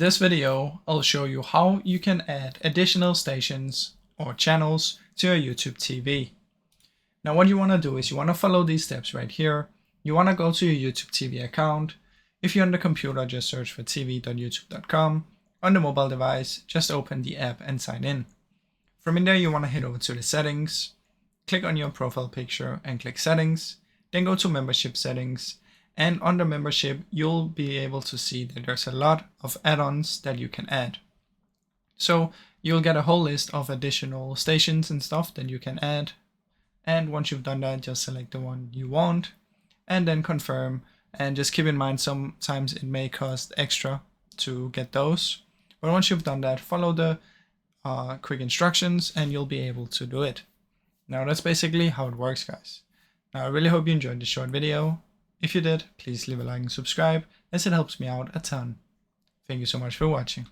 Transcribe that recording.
this video, I'll show you how you can add additional stations or channels to your YouTube TV. Now what you want to do is you want to follow these steps right here. You want to go to your YouTube TV account. If you're on the computer, just search for tv.youtube.com. On the mobile device, just open the app and sign in. From in there, you want to head over to the settings, click on your profile picture and click settings, then go to membership settings. And under membership, you'll be able to see that there's a lot of add-ons that you can add. So you'll get a whole list of additional stations and stuff that you can add. And once you've done that, just select the one you want and then confirm. And just keep in mind, sometimes it may cost extra to get those. But once you've done that, follow the quick instructions and you'll be able to do it. Now that's basically how it works, guys. Now I really hope you enjoyed this short video. If you did, please leave a like and subscribe, as it helps me out a ton. Thank you so much for watching.